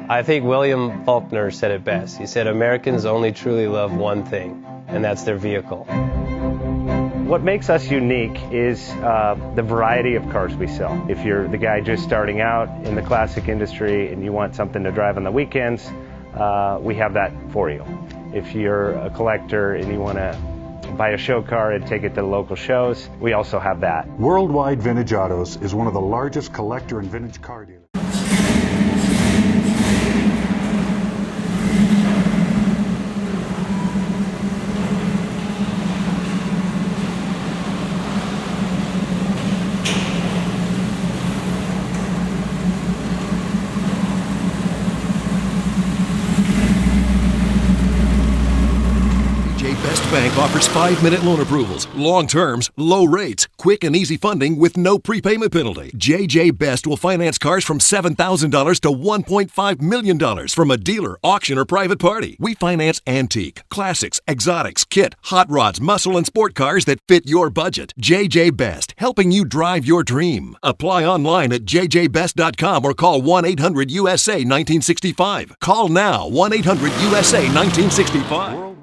I think William Faulkner said it best. He said, Americans only truly love one thing, and that's their vehicle. What makes us unique is the variety of cars we sell. If you're the guy just starting out in the classic industry and you want something to drive on the weekends, we have that for you. If you're a collector and you want to buy a show car and take it to the local shows, we also have that. Worldwide Vintage Autos is one of the largest collector and vintage car dealers. Best Bank offers 5-minute loan approvals, long terms, low rates, quick and easy funding with no prepayment penalty. JJ Best will finance cars from $7,000 to $1.5 million from a dealer, auction, or private party. We finance antique, classics, exotics, kit, hot rods, muscle, and sport cars that fit your budget. JJ Best, helping you drive your dream. Apply online at jjbest.com or call 1-800-USA-1965. Call now, 1-800-USA-1965.